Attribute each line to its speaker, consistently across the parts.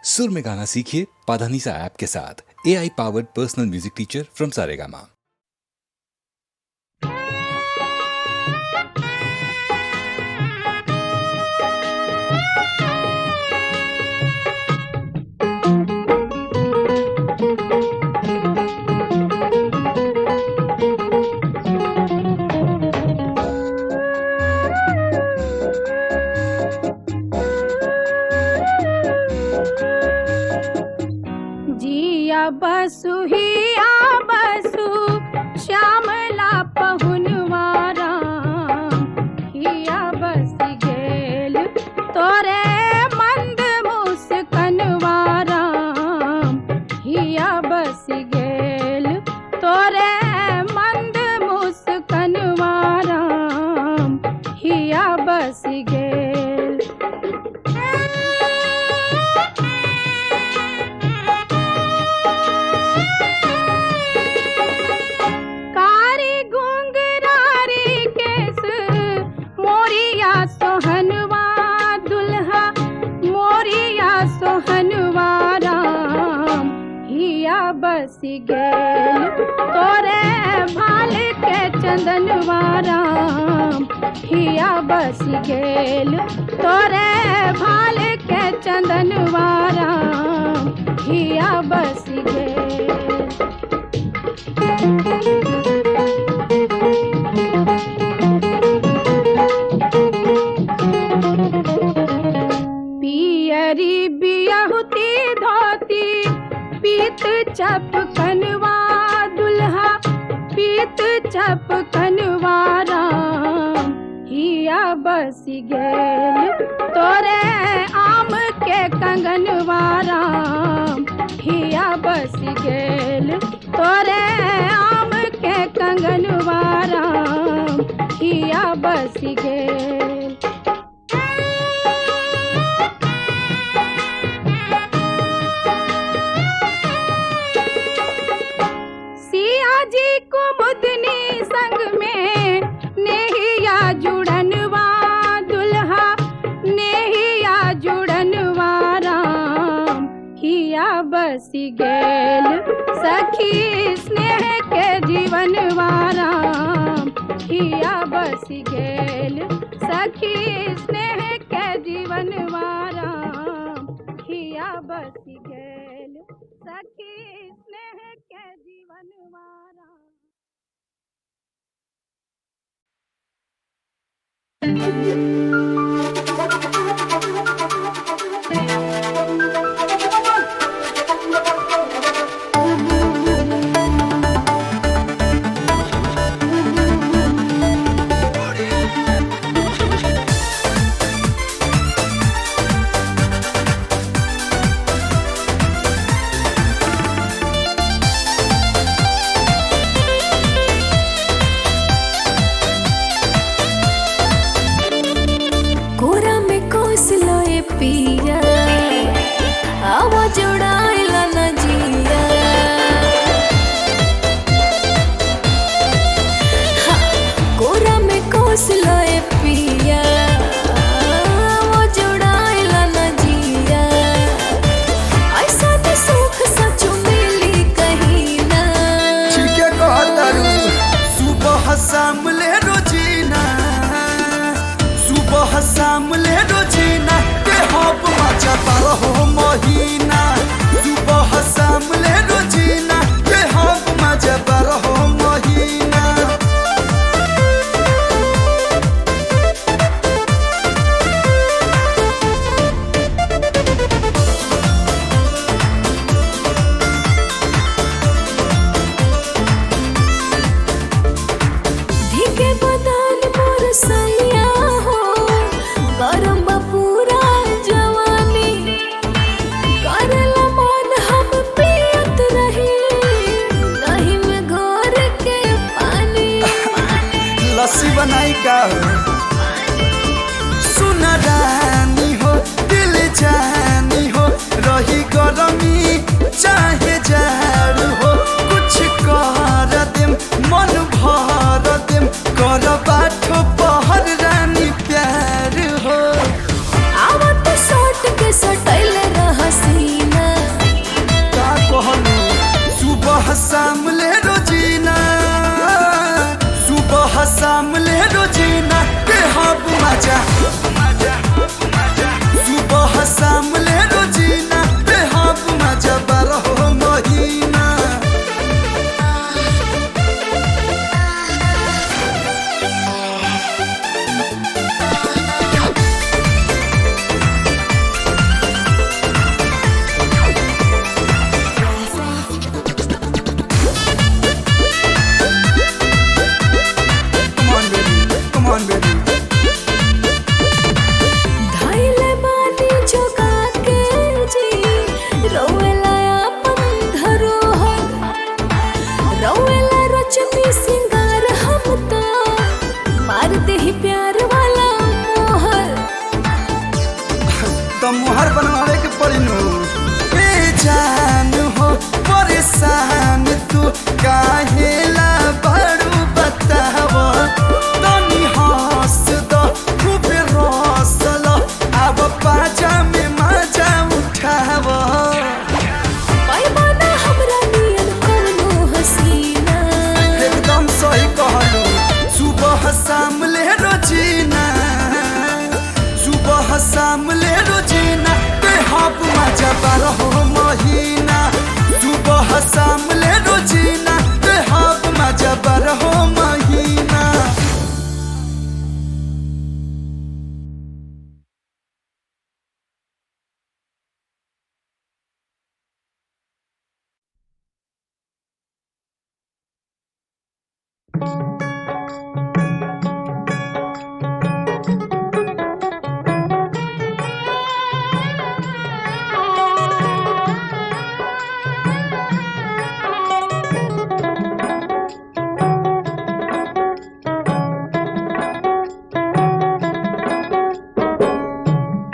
Speaker 1: सुर में गाना सीखिए पाधानीसा ऐप के साथ। AI powered personal music teacher from Saregama.
Speaker 2: जिया बसु हिया बसु श्यामला पहुनवारा हिया बस गेल तोरे मंद मुस्कनवारा हिया बस गेल तोरे मंद मुस्कनवारा हिया बस गेल। सोहनवा दुल्हा मोरिया सोहनवारा हिया बस गेल तोरे भाल के चंदनवारा हिया बस गेल तोरे भाल के चंदनवारा हिया बस गेल। पियरी बियाहुती धोती पीत चपकनवा दुल्हा पीत चपकनवारा हिया बस गेल तोरे आम के कंगनवारा हिया बस गेल तोरे आम के कंगनवारा हिया बस गेल। जी कुमुदनी संग में नेहिया जुड़नवा दुल्हा नेहिया जुड़नवारा हिया बस गेल सखी स्नेह के जीवनवारा हिया बस गेल सखी स्नेह के जीवनवारा हिया बस गेल सखी स्नेह के जीवनवारा।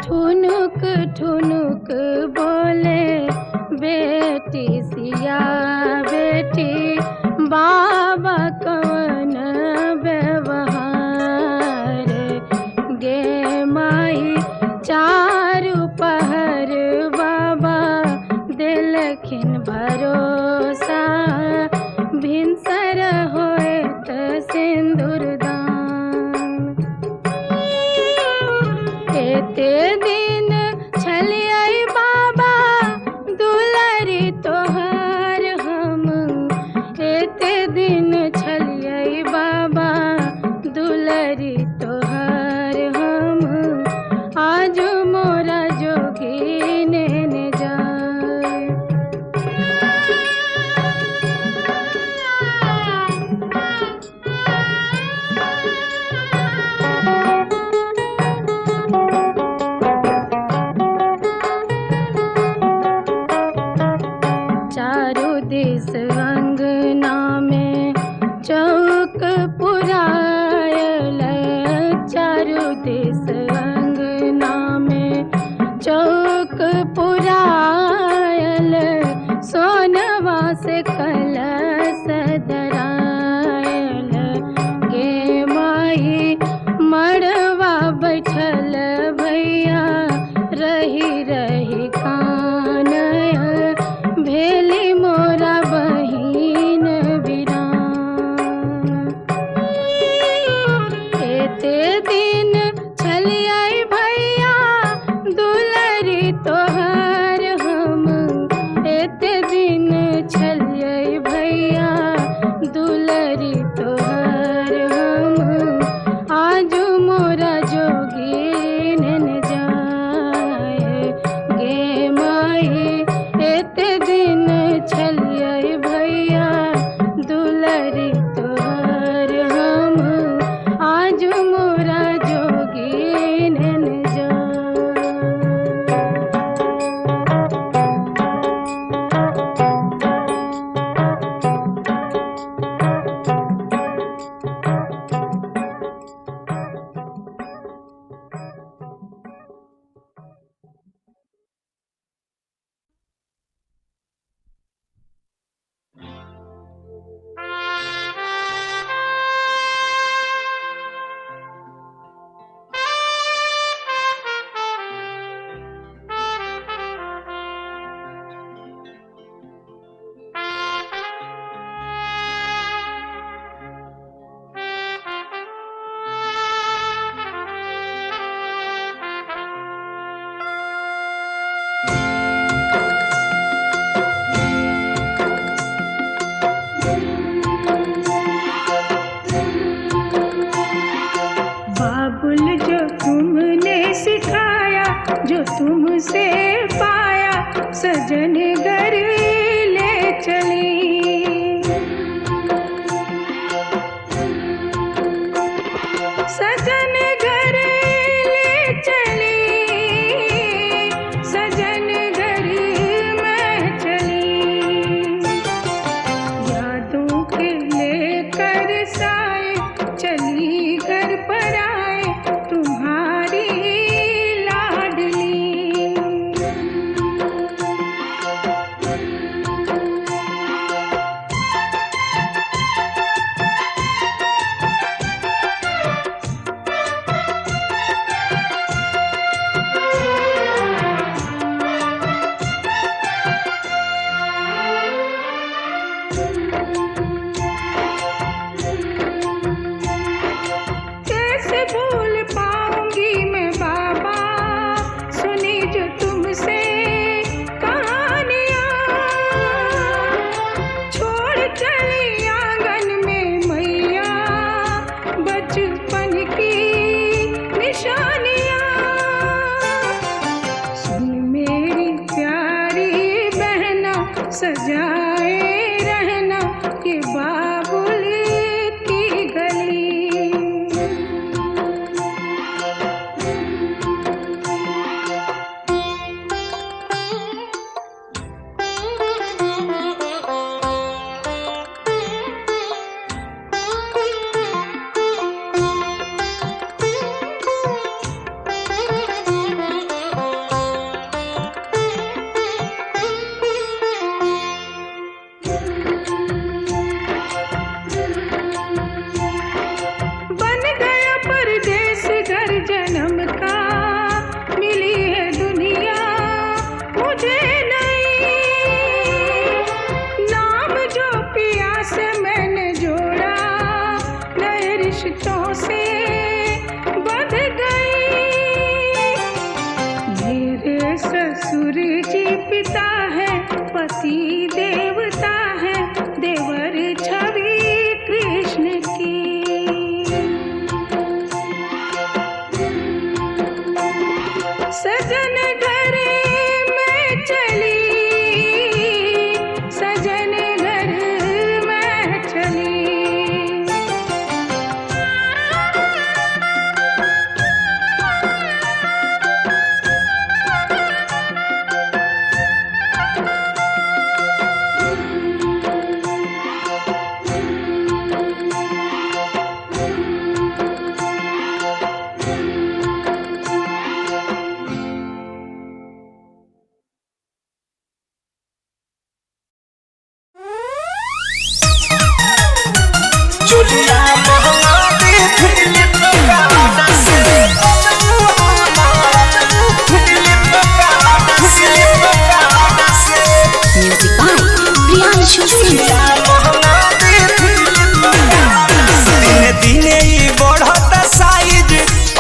Speaker 2: ठुनुक ठुनुक बोले बेटी सिया बेटी बाबा कवन व्यवहार गे माई चारु पहर बाबा दिलखिन भरोसा भिनसर होए त सिंदूर दान एते दिन छलियै बाबा दुलारी तोहर हम एते दिन छलियै बाबा दुलारी तोहर हम आज मोरा जोगी ने जाय चारू दिस अंगना में चौक पुरायल चारू दिस अंगना में चौक पुरायल सोनवा से कलश धरायल गे माई मड़वा बैठल भैया रही रही कानय भेली मोरा बहिन बिरान एते दिन छलियै भैया दुलारी तोहर हम एते दिन छलियै भैया दुलारी तोहर हम आज मोरा जोगी ने जाय गे माई एते दिन छलियै भैया दुलारी तोहर हम आज मोरा जोगी ने जाय बाबुल जो तुमने सिखाया जो तुमसे पाया सजन घर ले चली सजन घर ले चली सजन घर में चली यादों के लेकर साए चली घर पर आए तुम्हारी लाडली कैसे भूल पाऊंगी मैं बाबा सुनी जो तुमसे कहानियाँ छोड़ चली आंगन में मैया बचपन की निशानियाँ सुन मेरी प्यारी बहना सजाए रहना ये बाबुल की पिता है, पति देवता है, देवर छवि कृष्ण की। सजन घर में चली, सजन घर में चली।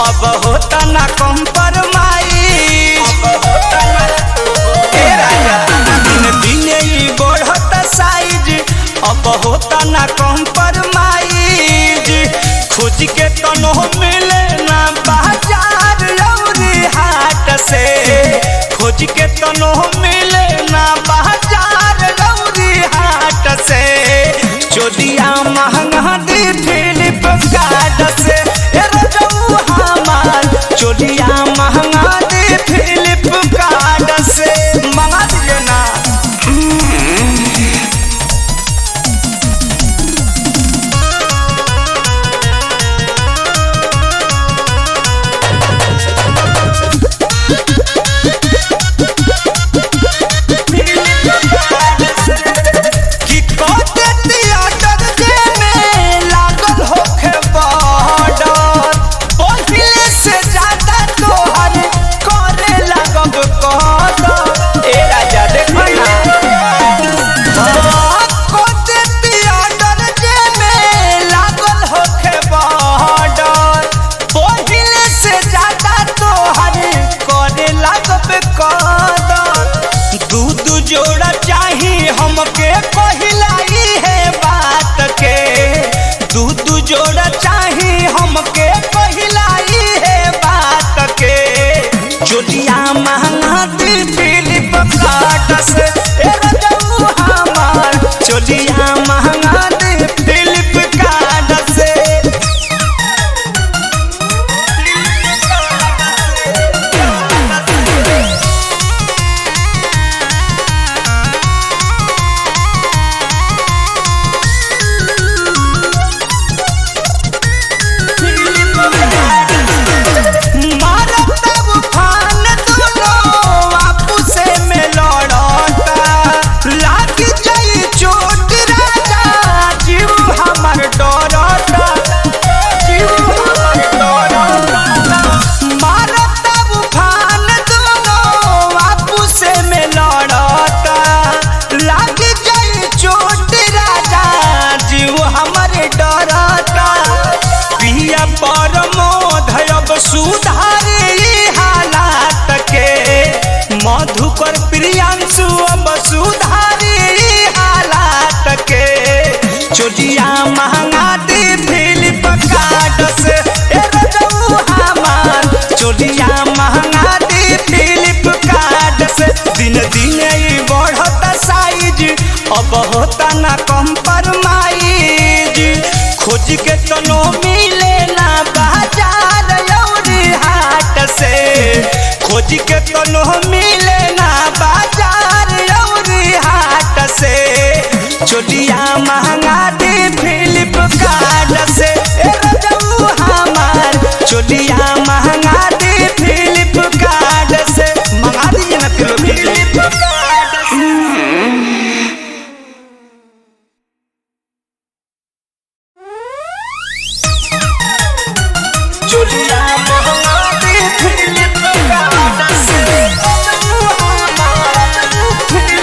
Speaker 3: अब होता ना कॉम्प्रोमाइज, दिन दिन ही बढ़ता साइज, अब होता ना कॉम्प्रोमाइज। खोज के तनो मिले ना बाजार और हाट से, खोज के तनो मिले ना बाजार और हाट से। चोलिया महंगा दी फ्लिपकार्ट से, चोलिया महंगा दे फ्लिपकार्ट से, मंगा दिए ना। कि कोते थिएटर में लागल होखे बॉर्डर, पहिले से ज्यादा तोहर करे लगब कदर। ए राजा देखो ना, कोते थिएटर में लागल होखे बॉर्डर, पहिले से ज्यादा तोहर करे लगब कदर। दूध जोड़ा चाही हमके पहिलाई है बात के, दूध जोड़ा चाही हमके पहिलाई है बात के। चोलिया महंगा दी फ्लिपकार्ट से, ए रजऊ हमार चोलिया महंगा दी फ्लिपकार्ट से। सुधारे हालात के, मधुकर प्रियांशु अब सुधारे हालात के। चोलिया महंगा दे फ्लिपकार्ट से, ए रजऊ हमार चोलिया महंगा दे फ्लिपकार्ट से। दिन दिन ही बढ़ता साइज, अब होता ना कॉम्प्रोमाइज। खोज के तनो मिले ना बाजार हाट से, खोज के तनो मिले ना बाजार और हाट से। चोलिया महंगा दे फ्लिपकार्ट से, ए रजऊ हमार चोलिया महंगा दे फ्लिपकार्ट से, मंगा दीजिए ना फ्लिपकार्ट से। चोलिया महंगा दे फ्लिपकार्ट से,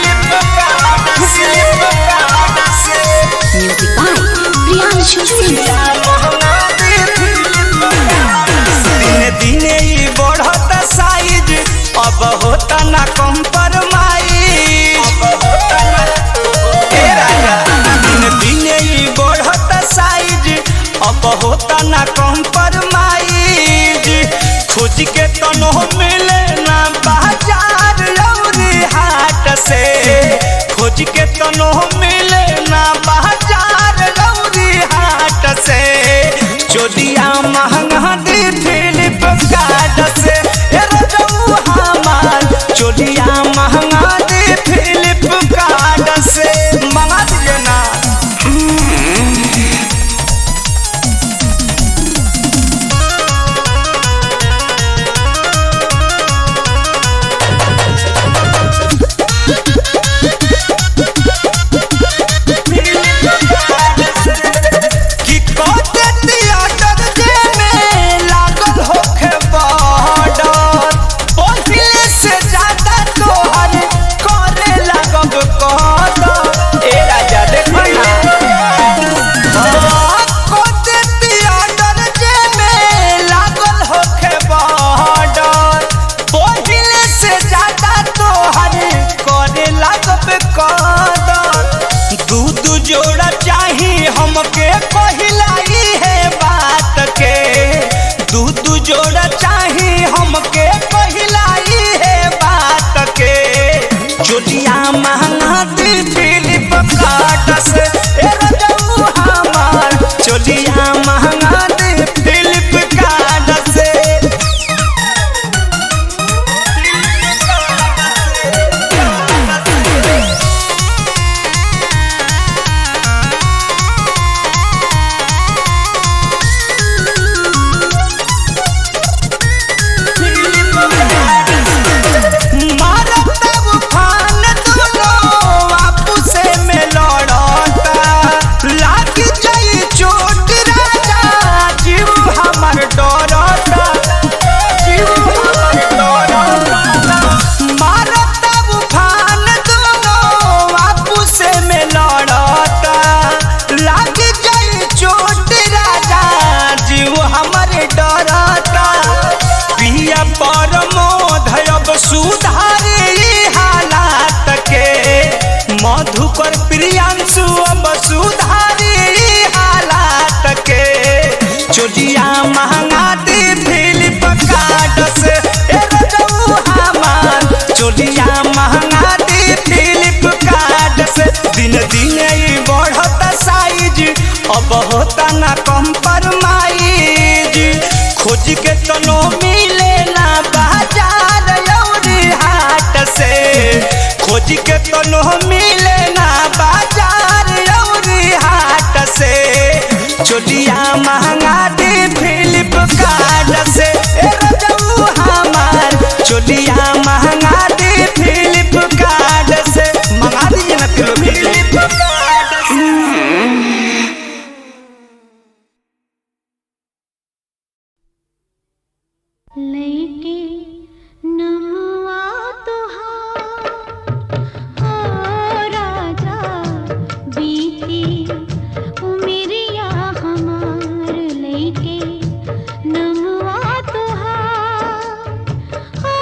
Speaker 3: फ्लिपकार्ट से।
Speaker 4: Music by Priyanshu Singh.
Speaker 3: दिन दिन ही होता ना कॉम्प्रोमाइज खोज के तनो मिले ना बाजार लौरी हाट से खोज के तनो मिले ना बाजार लौरी हाट से चोलिया महंगा दी फ्लिपकार्ट से रजऊ हमार चोलिया महंगा दी फ्लिपकार्ट से मंगा दीजिए ना। जोड़ा चाहिए हमके पहिलाई है बात के दूध जोड़ा चाहिए हमके पहिलाई है बात के चोलिया महंगा दी फ्लिपकार्ट से रजऊ हमार चोलिया महंगा दी फ्लिपकार्ट से। सुधारे हालात के मधुकर प्रियांशु अब सुधारे हालात के चोलिया महंगा दी फ्लिपकार्ट से रजऊ हमार चोलिया महंगा दी फ्लिपकार्ट से दिन दिन बढ़त साइज अब होता ना कॉम्प्रोमाइज खोज के तनो मिले ना बाजार से खोज के तनो मिले ना बाजार लौरी हाट से चोलिया महंगा दी फ्लिपकार्ट से रजऊ हमार चोलिया महंगा दी फ्लिपकार्ट से मंगा दीजिए ना फ्लिपकार्ट से।
Speaker 4: लैके नमुआ तुहार हो राजा बीती उमरिया हमार लैके नमुआ तुहार हो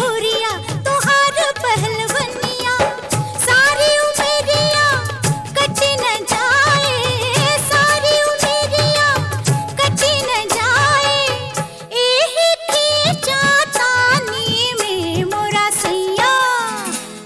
Speaker 4: ओरिया तोहार पहलवनिया सारी उमेरिया कटी न जाए सारी उमेरिया कटी न जाए एही की चातानी में मोरा सैया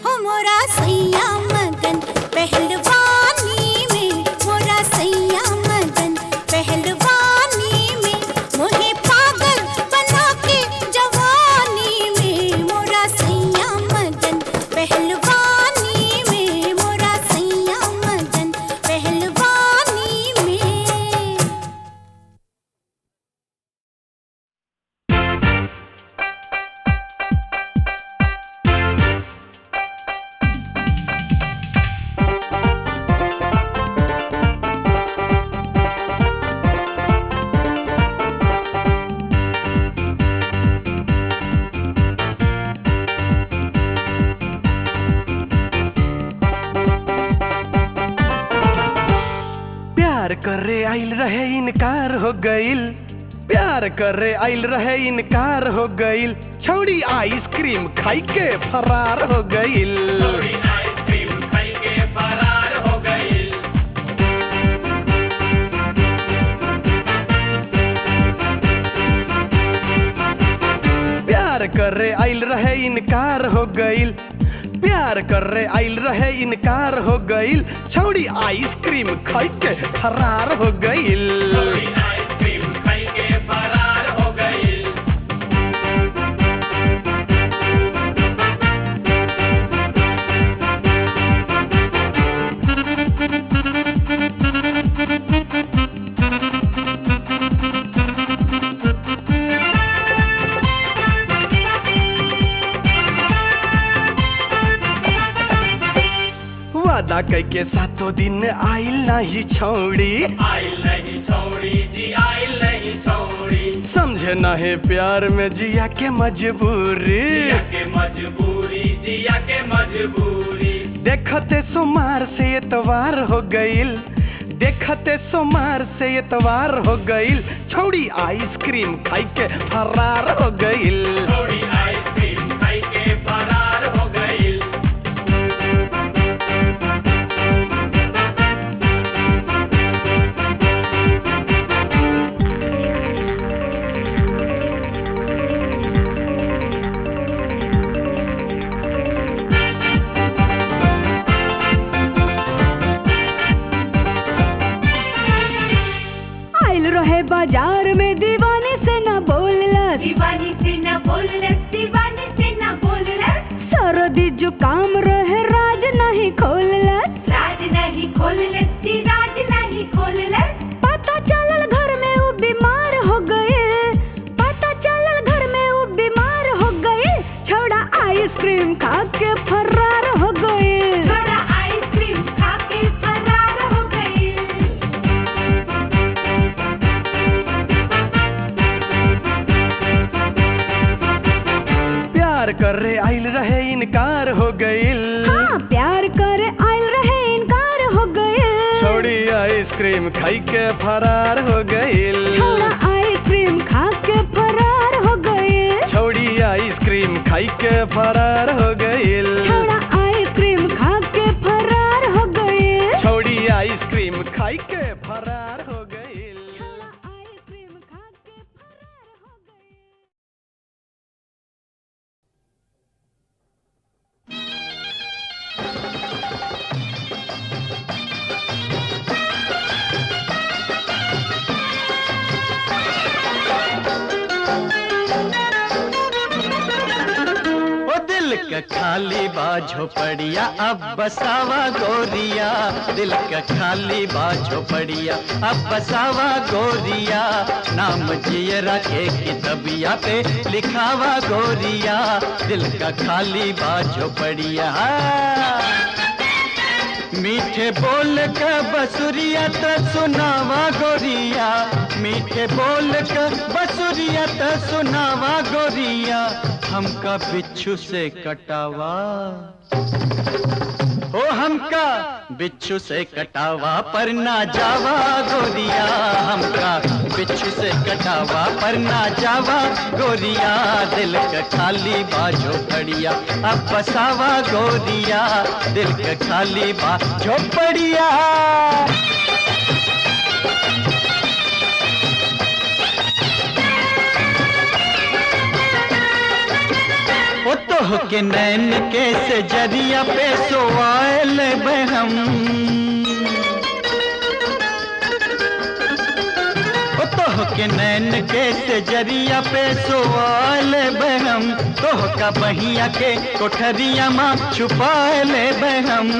Speaker 4: हो मोरा सैया मगन पहलवानी में मोरा सैया मगन पहलवानी में मोहे पागल बना के जवानी में मोरा सैया मगन पहलवानी में मोरा सैया मगन पहलवानी में।
Speaker 5: प्यार करे आइल रहे इनकार हो गइल प्यार करे आइल रहे इनकार हो गइल छौड़ी आइसक्रीम खाई के फरार हो गइल प्यार करे आइल रहे इनकार हो गइल प्यार करे आइल रहे इनकार हो गइल छौड़ी आइसक्रीम खाई के फरार हो गइल वादा कई के सातों दिन आइल नहीं छोड़ी समझे नहीं प्यार में जिया के मजबूरी देखते सोमार से एतवार हो गइल देखते सोमार से एतवार हो गइल छौड़ी आइसक्रीम खाई के फरार हो गइल
Speaker 6: बाजार में दीवाने से न बोललस
Speaker 2: दीवानी से न बोललस दीवानी से न बोललस
Speaker 6: सरदी जुकाम रहे राज नहीं खोललस
Speaker 2: राज नहीं खोललस दी राज नहीं खोललस
Speaker 6: पता चलल घर में वो बीमार हो गए पता चलल घर में वो बीमार हो गए छोड़ा आइसक्रीम खा के फरार हो गए
Speaker 2: थोड़ा आइसक्रीम खा के फरार हो गए
Speaker 5: प्यार करे आइल रहे इनकार हो गइल
Speaker 6: हाँ प्यार करे आइल रहे इनकार हो गए
Speaker 5: छोड़ी आइसक्रीम खाई के फरार हो गइल
Speaker 6: छोड़ा आइसक्रीम खा के फरार हो गए
Speaker 5: छोड़ी आइसक्रीम खाई के फरार हो गइल
Speaker 6: छोड़ा आइसक्रीम खा के फरार हो गए
Speaker 5: छोड़ी आइसक्रीम खाई के फरार हो गइल
Speaker 6: छोड़ा आइसक्रीम खा के फरार हो गए।
Speaker 3: दिल का खाली बा झोपड़िया अब बसावा गोरिया दिल का खाली बा झोपड़िया अब बसावा गोरिया नाम जियरा के किताबिया पे लिखावा गोरिया दिल का खाली बा झोपड़िया मीठे बोल का बसुरिया त सुनावा गोरिया मीठे बोल का बसुरिया त सुनावा गोरिया हमका बिच्छू से कटावा ओ हमका बिच्छू से कटावा पर ना जावा गोरिया हमका बिच्छू से कटावा पर ना जावा गोरिया, दिल का खाली बा झोपड़िया अब बसावा गोरिया, दिल का खाली बा झोपड़िया। ओ तो के नैन के से जरिया पे सोआल बहम, ओ तो के नैन के से जरिया पे सोआल बहम, तो का बहिया के कोठरिया माँ छुपाल बहम।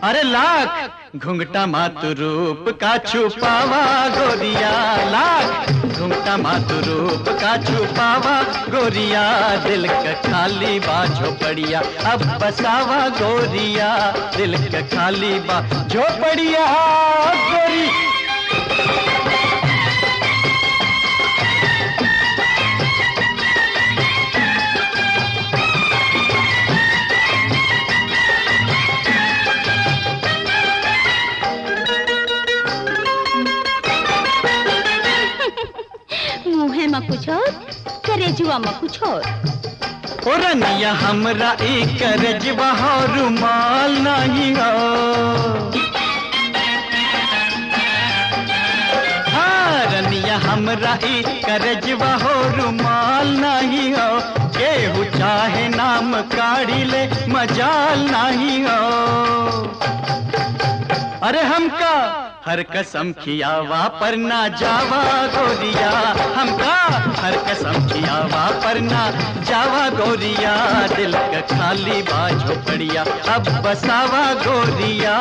Speaker 3: अरे लाख घुंघटा मातु रूप का छुपावा गोरिया, लाख घुंघटा मातु रूप का छुपावा गोरिया, दिल का खाली बा झोपड़िया अब बसावा गोरिया, दिल का खाली बा झोपड़िया गोरी।
Speaker 6: मुँहे में कुछ और, करेजुआ में कुछ और।
Speaker 3: ओ रनिया हमरा एक करेजवा हो रुमाल नहीं हो, हाँ रनिया हमरा एक करेजवा हो रुमाल नहीं हो, केहू चाहे नाम काढ़ी ले मजाल नहीं हो। अरे हमका हर कसम खियावा पर ना जावा गोरिया, हमका हर कसम खियावा पर ना जावा गोरिया, दिल का खाली बा झोपड़िया अब बसावा गोरिया,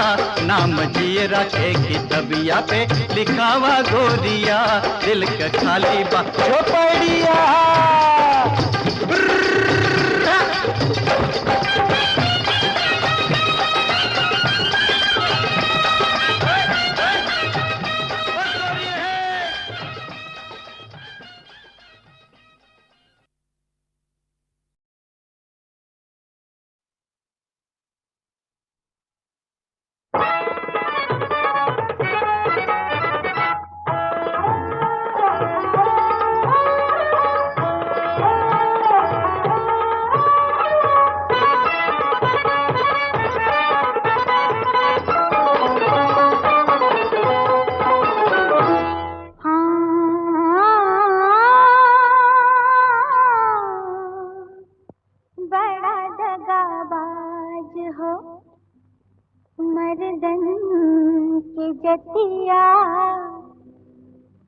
Speaker 3: नाम जिए रखे की तबिया पे लिखावा गोरिया, दिल का खाली बा झोपड़िया।
Speaker 4: जतिया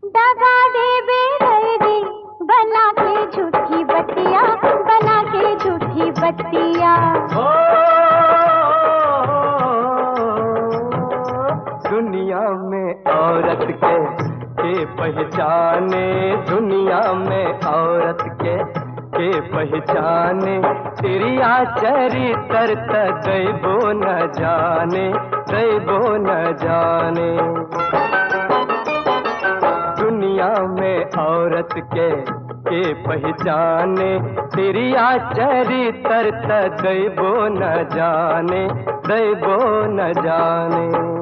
Speaker 4: दगा दे बेदर्दी बना के झूठी बतिया, बना के झूठी बतिया।
Speaker 5: दुनिया में औरत के पहचाने, दुनिया में औरत के पहचाने, तेरी चरित्र दैबो न जाने, दैबो न जाने। दुनिया में औरत के पहचाने, तेरी चरित्र दैबो न जाने, दैबो न जाने।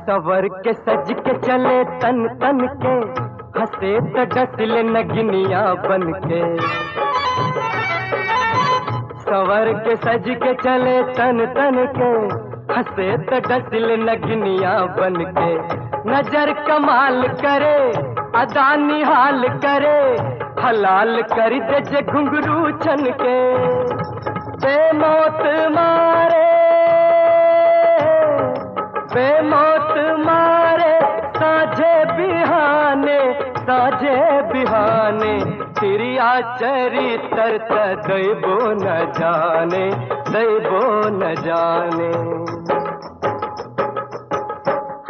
Speaker 5: सवर के सज के चले तन तन के, हंसे तो डसले नगनिया बन के। सवर के सज के चले तन तन के, हंसे तो डसले नगनिया बन के। नजर कमाल करे अदा निहाल करे, हलाल कर दे जे घुंघरू छन के। बेमौत मारे बेमौत मारे साझे बिहाने, साझे बिहाने। तेरी चरित्र दैबो न जाने, दैबो न जाने।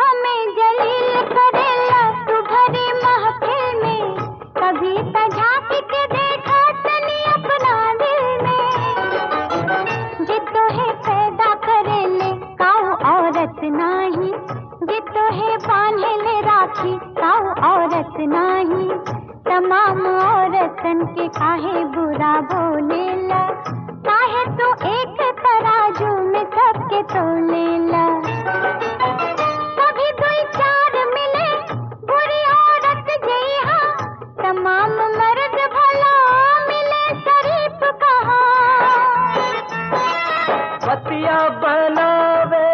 Speaker 4: हमें जलील करेला तू भरी महफिल में, कभी तो झांक के देखा तनी अपना दिल में। जिद्दो है पैदा करेले काऊ औरत नाही, औरतन के काहे बुरा बोलेला, काहे तू एक तराजू में सबके तोलेला। कभी दो चार मिले बुरी औरत जइहा, तमाम मर्द भला मिले शरीफ कहाँ।
Speaker 3: पतिया बनावे,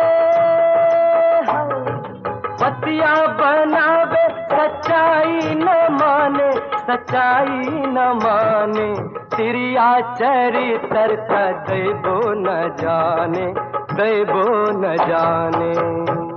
Speaker 3: पतिया बनावे, सच्चाई न माने, सच्चाई न माने, तिरिया चरित्र का दैबो न जाने, दैबो न जाने।